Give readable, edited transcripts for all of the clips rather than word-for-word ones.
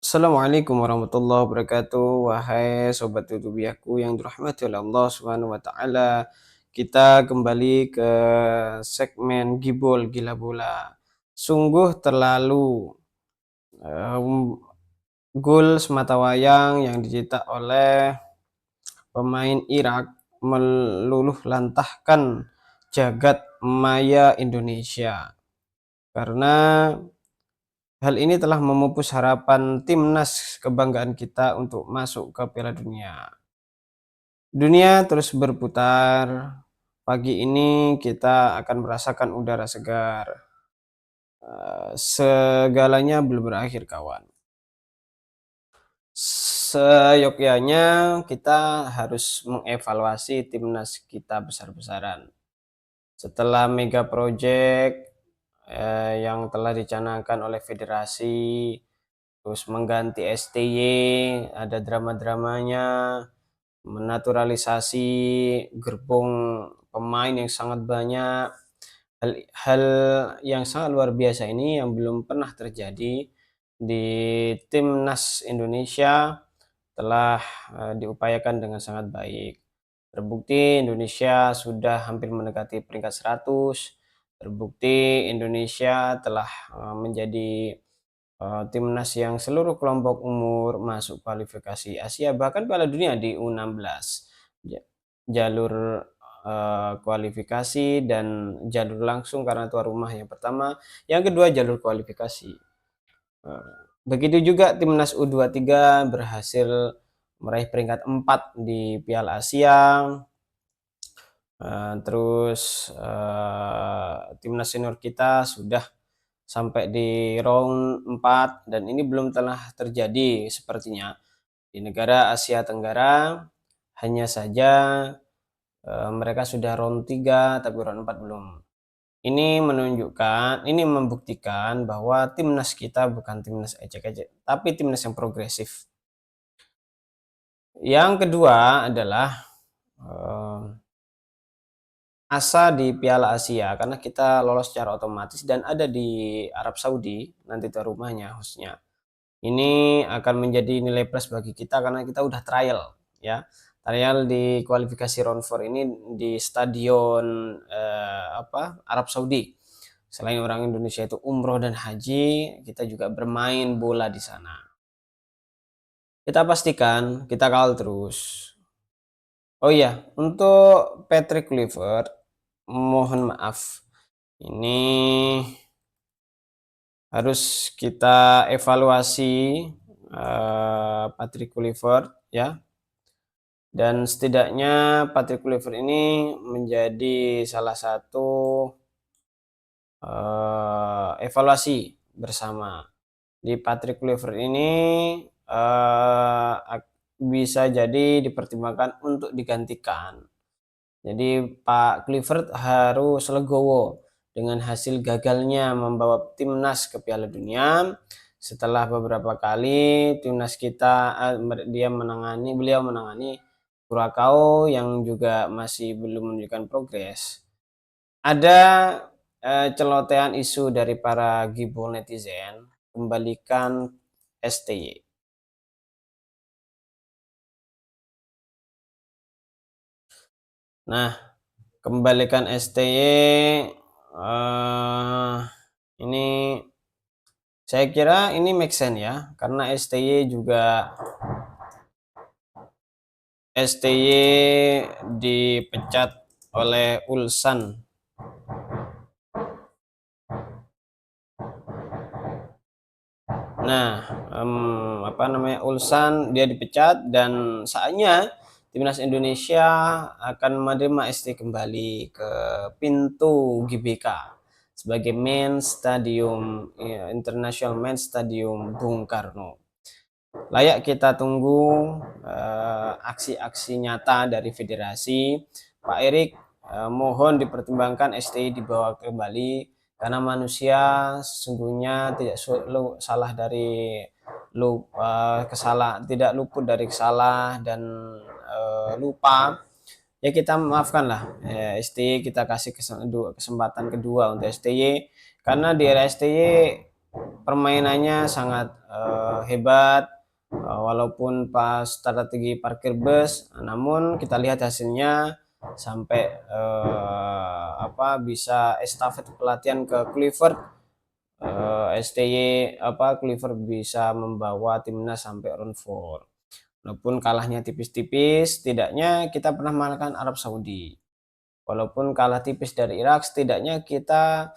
Assalamualaikum warahmatullahi wabarakatuh. Wahai sobat Tutubiaku yang dirahmati oleh Allah Subhanahu wa taala. Kita kembali ke segmen Gibol Gila Bola. Sungguh terlalu em, gol semata wayang yang dicetak oleh pemain Irak meluluh lantahkan jagat maya Indonesia. Karena hal ini telah memupus harapan timnas kebanggaan kita untuk masuk ke Piala Dunia. Dunia terus berputar. Pagi ini kita akan merasakan udara segar. Segalanya belum berakhir, kawan. Seyogyanya kita harus mengevaluasi timnas kita besar-besaran. Setelah mega project yang telah dicanangkan oleh federasi, terus mengganti STY, ada drama-dramanya, menaturalisasi gerbong pemain yang sangat banyak. Hal yang sangat luar biasa ini yang belum pernah terjadi di timnas Indonesia telah diupayakan dengan sangat baik. Terbukti Indonesia sudah hampir mendekati peringkat 100. Terbukti Indonesia telah menjadi timnas yang seluruh kelompok umur masuk kualifikasi Asia, bahkan Piala Dunia di U16. Jalur kualifikasi dan jalur langsung karena tuan rumah yang pertama, yang kedua jalur kualifikasi. Begitu juga timnas U23 berhasil meraih peringkat 4 di Piala Asia. Terus timnas senior kita sudah sampai di round 4 dan ini belum telah terjadi sepertinya di negara Asia Tenggara. Hanya saja mereka sudah round 3 tapi round 4 belum. Ini membuktikan bahwa timnas kita bukan timnas ecek-ecek, tapi timnas yang progresif. Yang kedua adalah asa di Piala Asia, karena kita lolos secara otomatis dan ada di Arab Saudi, nanti tuan rumahnya hostnya. Ini akan menjadi nilai plus bagi kita karena kita udah trial ya. Trial di kualifikasi round 4 ini di stadion Arab Saudi. Selain orang Indonesia itu umroh dan haji, kita juga bermain bola di sana. Kita pastikan kita kawal terus. Oh iya, untuk Patrick Kluivert, mohon maaf. Ini harus kita evaluasi Patrick Kluivert ya. Dan setidaknya Patrick Kluivert ini menjadi salah satu evaluasi bersama. Di Patrick Kluivert ini bisa jadi dipertimbangkan untuk digantikan. Jadi Pak Kluivert harus legowo dengan hasil gagalnya membawa timnas ke Piala Dunia. Setelah beberapa kali timnas kita beliau menangani Curacao yang juga masih belum menunjukkan progres. Ada celotehan isu dari para gibol netizen, kembalikan STY. Nah, kembalikan STY ini saya kira ini make sense ya, karena STY dipecat oleh Ulsan. Nah, Ulsan dia dipecat dan saatnya timnas Indonesia akan menerima STY kembali ke pintu GBK sebagai main stadium International Main Stadium Bung Karno. Layak kita tunggu aksi-aksi nyata dari federasi. Pak Erik, mohon dipertimbangkan STY dibawa kembali karena manusia sesungguhnya tidak salah dari tidak luput dari kesalahan dan lupa. Ya kita maafkanlah STY, kita kasih kesempatan kedua untuk STY karena di era STY permainannya sangat hebat, walaupun pas strategi parkir bus, namun kita lihat hasilnya sampai bisa estafet pelatihan ke Kluivert, STY Kluivert bisa membawa timnas sampai round 4. Walaupun kalahnya tipis-tipis, setidaknya kita pernah mengalahkan Arab Saudi. Walaupun kalah tipis dari Irak, setidaknya kita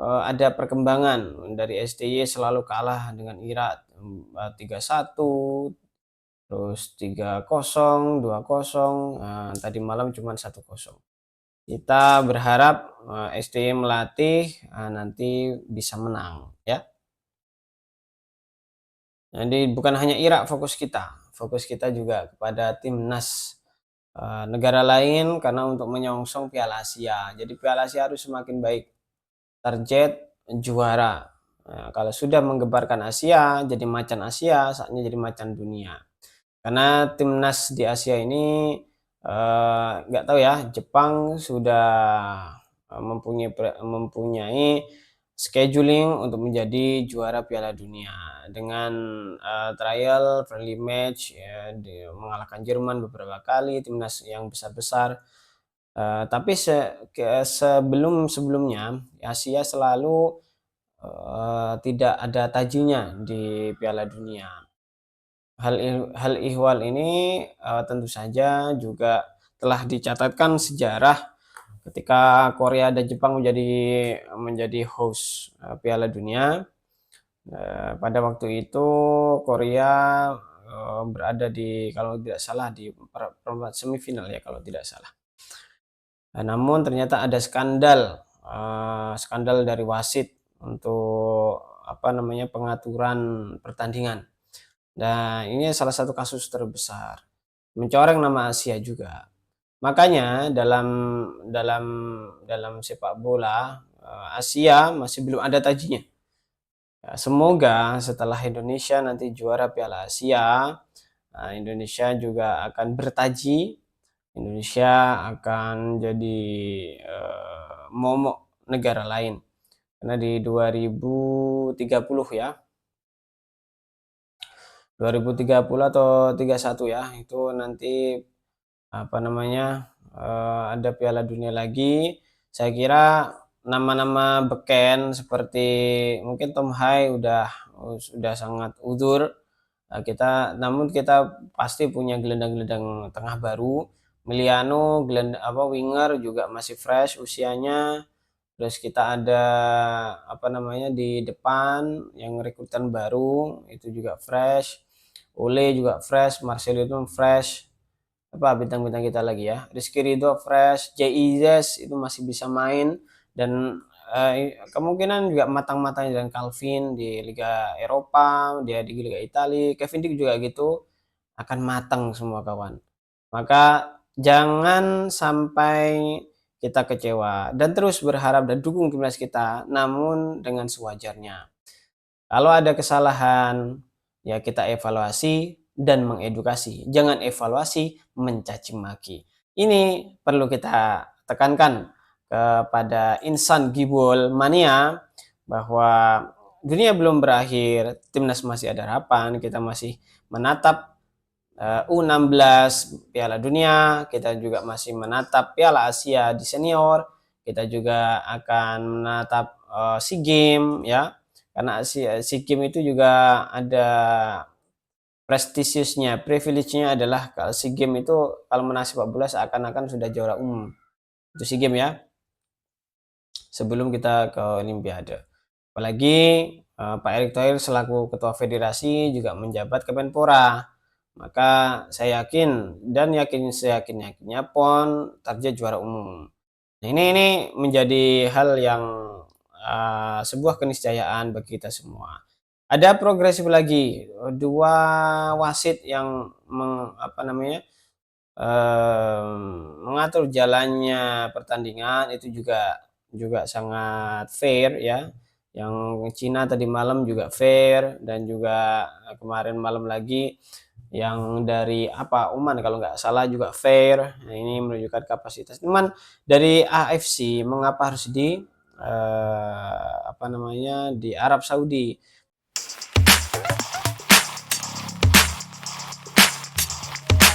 ada perkembangan. Dari STY selalu kalah dengan Irak 3-1, terus 3-0, 2-0, tadi malam cuma 1-0. Kita berharap STY melatih nanti bisa menang ya. Jadi bukan hanya Irak fokus kita juga kepada timnas negara lain karena untuk menyongsong Piala Asia. Jadi Piala Asia harus semakin baik. Target juara. Nah, kalau sudah menggemparkan Asia, jadi macan Asia, saatnya jadi macan dunia. Karena timnas di Asia ini nggak tahu ya, Jepang sudah mempunyai scheduling untuk menjadi juara Piala Dunia dengan trial friendly match ya, mengalahkan Jerman beberapa kali, timnas yang besar-besar. Tapi sebelumnya Asia selalu tidak ada tajinya di Piala Dunia. Hal ihwal ini tentu saja juga telah dicatatkan sejarah ketika Korea dan Jepang menjadi host Piala Dunia. Pada waktu itu Korea berada di, kalau tidak salah, di perempat semifinal ya kalau tidak salah. Namun ternyata ada skandal dari wasit untuk pengaturan pertandingan. Dan ini salah satu kasus terbesar, mencoreng nama Asia juga. Makanya dalam dalam dalam sepak bola Asia masih belum ada tajinya. Ya, semoga setelah Indonesia nanti juara Piala Asia, Indonesia juga akan bertaji. Indonesia akan jadi momok negara lain. Karena di 2030 ya, 2030 atau 31 ya, itu nanti ada Piala Dunia lagi. Saya kira nama-nama beken seperti mungkin Tom Hai sudah sangat udur. Namun kita pasti punya gelandang-gelandang tengah baru. Miliano winger juga masih fresh usianya. Terus kita ada di depan yang rekrutan baru itu juga fresh. Ole juga fresh, Marcelo itu fresh. Bintang-bintang kita lagi ya. Rizky Ridho fresh, JIZ itu masih bisa main dan kemungkinan juga matang-matangnya dan Calvin di Liga Eropa, dia di Liga Italia, Kevin Dick juga gitu akan matang semua kawan. Maka jangan sampai kita kecewa dan terus berharap dan dukung timnas kita, namun dengan sewajarnya. Kalau ada kesalahan, ya kita evaluasi dan mengedukasi. Jangan evaluasi mencaci maki. Ini perlu kita tekankan kepada insan Gibol Mania bahwa dunia belum berakhir, timnas masih ada harapan, kita masih menatap U16 Piala Dunia, kita juga masih menatap Piala Asia di senior, kita juga akan menatap SEA Games ya. Karena SEA Games itu juga ada prestisiusnya, privilege-nya adalah kalau SEA Games itu kalau menang sepak bola seakan-akan sudah juara umum. Itu SEA Games ya. Sebelum kita ke Olimpiade. Apalagi Pak Erick Thohir selaku Ketua Federasi juga menjabat Kemenpora. Maka saya yakin dan seyakin-yakinnya PON target juara umum. Nah, ini menjadi hal yang sebuah keniscayaan bagi kita semua. Ada progresif lagi, dua wasit yang mengatur jalannya pertandingan itu juga sangat fair ya. Yang Cina tadi malam juga fair dan juga kemarin malam lagi yang dari Oman kalau nggak salah juga fair. Nah, ini menunjukkan kapasitas. Cuman dari AFC mengapa harus apa namanya, di Arab Saudi.